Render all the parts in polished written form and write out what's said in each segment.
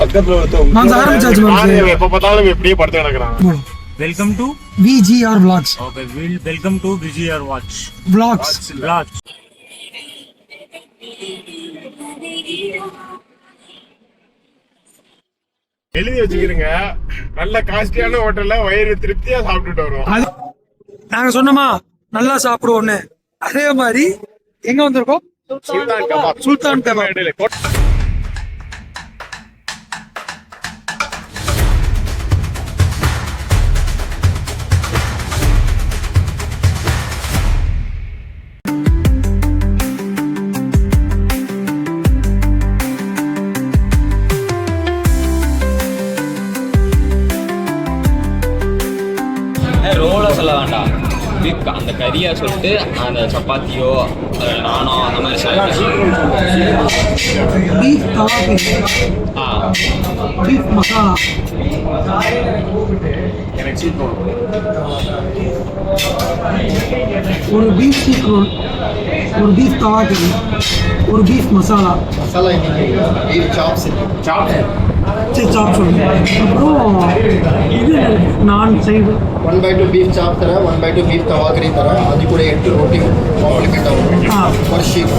Welcome to VGR Vlogs. okay. Welcome to VGR Watch Vlogs. Vlogs. எழுதி வச்சுக்கிறீங்க. நல்ல காஸ்ட்லியான ஹோட்டல்ல வயிறு திருப்தியா சாப்பிட்டுட்டு வருவோம். நாங்க சொன்னோமா நல்லா சாப்பிடுவோம்னு, அதே மாதிரி எங்க வந்திருக்கோம்? சுல்தான் கபாப். சுல்தான் கபாப். ரோலை சொல்ல வேண்டாம், அந்த கறியா சொல்லிட்டு அந்த சப்பாத்தியோ நானோ அந்த மாதிரி பீஃப் கபாப், பீஃப் மசாலா, ஒரு பீஃப் சீக் ரோல், ஒரு பீஃப் தவா கறி, ஒரு பீஃப் மசாலா, பீஃப் சாப்ஸ், சாப் சொல்லுங்க. அப்புறம் இது நான் செய்து 1/2 பீஃப் சாப் ತರ, 1/2 ಬೀಫ್ ತವಾ ಕರಿ ತರ, ಅದು ಕೂಡ 8 ರೋಟಿ ಕಾಂಪ್ಲಿಮೆಂಟ್ ಆಗುತ್ತೆ ಫಾರ್ ಶೀಪ್.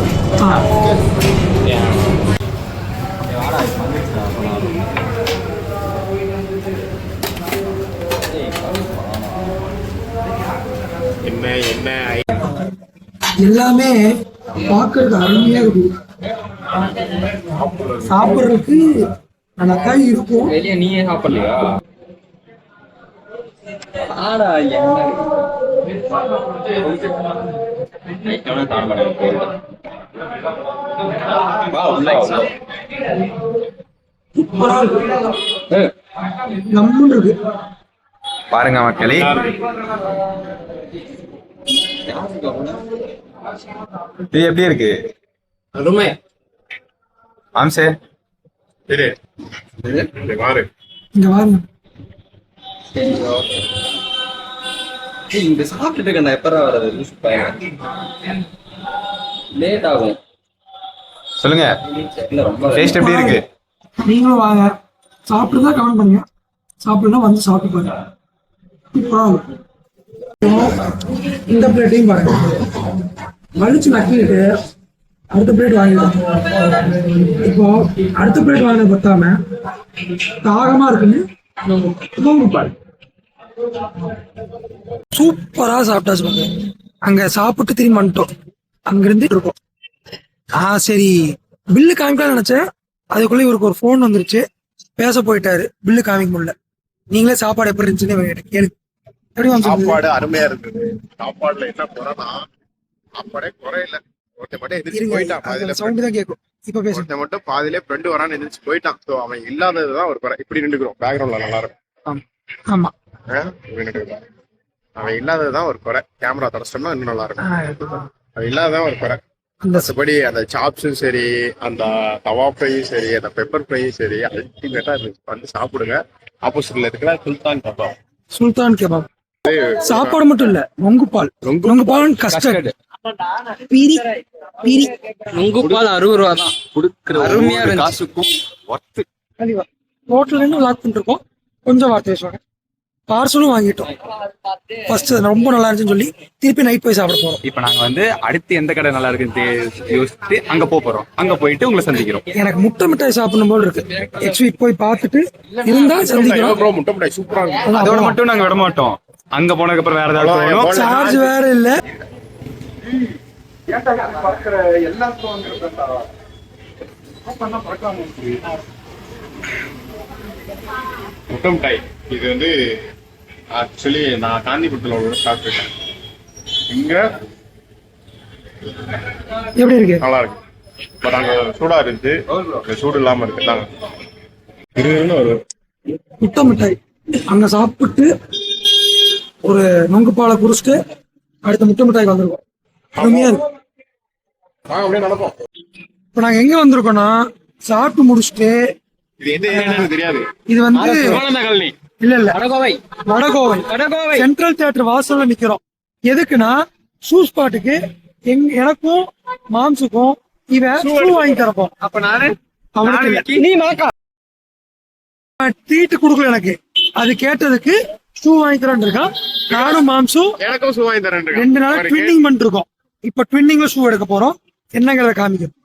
என்ன எல்லாமே பார்க்கறதுக்கு அருமையா இருக்கு, சாப்பிட்றதுக்கு நல்லா இருக்கும். வெளியே நீயே சாப்பிடலையா? ஆடா நம்மளும் இருக்கு பாருங்க மக்களே, இது எப்படி இருக்கு? அருமை. மாம்சே சரி பாரு. இங்க வாங்க. இங்க சாப்பிட்டுட்டு இருக்கேன், எப்பரா வர்றது? லேட் ஆகும். சொல்லுங்க, இல்ல ரொம்ப டேஸ்ட் எப்படி இருக்கு? நீங்களும் வாங்க, சாப்பிட்டு தான் கமெண்ட் பண்ணுங்க, சாப்பிட்டுனா வந்து சாப்பிட்டு பாருங்க. இந்த பிளேட்டையும் பாருங்க, வலிச்சு நக்கிட்டு அடுத்த பிளேட் வாங்கிடும். இப்போ அடுத்த பிளேட் வாங்கின பத்தாம தாகமா இருக்குன்னு சூப்பரா சாப்பிட்டாச்சு பாங்க. அங்க சாப்பிட்டு திரும்பி வந்துட்டோம், அங்கிருந்து இருக்கோம். சரி பில்லு காமிக்கலாம் நினைச்சேன், அதுக்குள்ள இவருக்கு ஒரு போன் வந்துருச்சு, பேச போயிட்டாரு, பில்லு காமிக்க முடியல. நீங்களே சாப்பாடு எப்படி இருந்துச்சுன்னு கேளு. சாப்பாடு அருமையா இருந்தது. சாப்பாடுல என்ன குறைனா, சாப்பாடே குறையில. ஒருத்தன் மட்டும் எதிர்த்து போயிட்டான், பாதியிலே ஃப்ரெண்டு வரான்னு எதிர்த்து போயிட்டான். ஸோ அவன் இல்லாததுதான் ஒரு குறை. இப்படி நின்றுக்கிறோம், பேக்ரவுண்ட்ல நல்லா இருக்கும். ஆமா, அவன் இல்லாததுதான் ஒரு குறை. கேமரா தொடச்சிட்டோம்னா இன்னும் நல்லா இருக்கும். அவன் இல்லாததான் ஒரு குறை. மற்றபடி அந்த சாப்ஸும் சரி, அந்த தவா ஃப்ரையும் சரி, அந்த பெப்பர் ஃப்ரையும் சரி, அல்டிமேட்டா வந்து சாப்பிடுங்க. ஆப்போசிட்ல இருக்கிற சுல்தான் கபாப். சுல்தான் கபாப் சாப்பாடு மட்டும் இல்ல, நொங்கு பால் கஸ்டர்ட், பீரி பீரி நொங்கு பால் 60 ரூபா தான் கொடுக்குற. அருமையா காசுக்கும் ஒர்த்து. ஹோட்டல்ல இருந்து லாக் பண்ணிருக்கோம், கொஞ்சம் வார்த்தை பேசுவாங்க. பார்சலும் வாங்கிட்டோம். ஃபர்ஸ்ட் ரொம்ப நல்லா இருந்துச்சுன்னு சொல்லி திருப்பி நைட் போய் சாப்பிட போறோம். இப்ப நாங்க வந்து அடுத்து எந்த கடை நல்லா இருக்குன்னு யோசிச்சுட்டு அங்க போறோம். அங்க போயிட்டு உங்களை சந்திக்கிறோம். எனக்கு முட்டை மிட்டாய் சாப்பிடணும் போல இருக்கு. ஆக்சுவலி போய் பார்த்துட்டு இருந்தா சந்திக்கிறோம். முட்டை மிட்டாய் சூப்பரா இருக்கும். அதோட மட்டும் நாங்க விட மாட்டோம். அங்க போனதுக்கு அப்புறம் வேற ஏதாவது சார்ஜ் வேற இல்ல. முட்டை மிட்டாய் இது வந்து ஆக்சுவலி நான் காந்திபுரத்துல ஒரு சாப்பிட்டுருக்கேன். இங்க எப்படி இருக்கு? நல்லா இருக்கு. பட் அங்க சூடா இருந்துச்சு, சூடு இல்லாம இருக்குதாங்க. ஒரு முட்டை மிட்டாய் அங்க சாப்பிட்டு ஒரு நொங்கு பாலை குடிச்சிட்டு அடுத்த முட்டை மிட்டாய்க்கு வந்திருக்கோம். அருமையா இருக்கு. அப்படியே நடப்போம். இப்ப நாங்க எங்க வந்திருக்கோம்னா, சாப்பிட்டு முடிச்சுட்டு தெரியாது, இது வந்து இல்ல வடகோவை சென்ட்ரல் தியேட்டர் வாசல்ல நிக்கிறோம். எதுக்குன்னா ஷூ ஸ்பாட்டுக்கு எனக்கும் மாம்சுக்கும் இவன் ஷூ வாங்கி தரப்போம். அப்ப நானு அவனுக்கு நீ ட்ரீட் கொடுக்கல எனக்கு. அது கேட்டதுக்கு ஷூ வாங்கி தரேன் இருக்கான். நானும் மாம்சும் எனக்கும் ஷூ வாங்கி தரேன் 2 நாள் ட்வின்னிங் பண்ணிட்டு இருக்கோம். இப்ப ட்வின்னிங்ல ஷூ எடுக்க போறோம். என்னங்கிறத காமிக்கும்.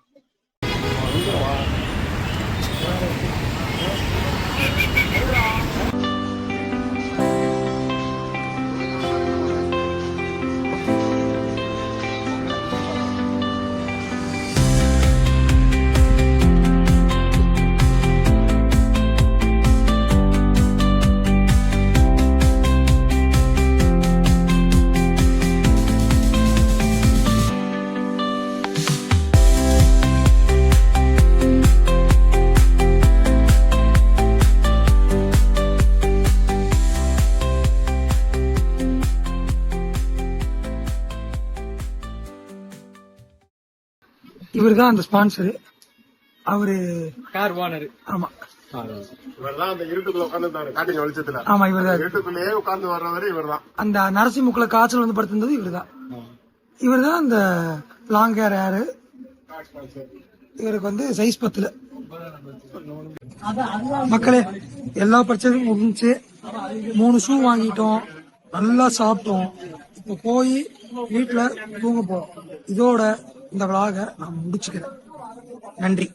இவர்தான் அந்த ஸ்பான்சரு. அவரு கார் ஓனர். ஆமா இவர்தான் அந்த இருட்டுக்குள்ள உட்கார்ந்து காட்டிங்க வெளிச்சத்துல. ஆமா இவர்தான். இருட்டுக்குள்ளேயே உட்கார்ந்து வர்றவரு இவர்தான். அந்த நரசிம்முக்குள்ள காய்ச்சல் வந்து படுத்திருந்தது இவர்தான். இவர்தான் அந்த லாங் ஹேர் யாரு. இவருக்கு வந்து சைஸ் 10. மக்களே எல்லா பர்ச்சேஸும் முடிஞ்சு 3 ஷூ வாங்கிட்டோம். நல்லா சாப்பிட்டோம். இப்ப போய் வீட்டுல தூங்க போறோம். இதோட இந்த விளாக நான் முடிச்சுக்கிறேன். நன்றி.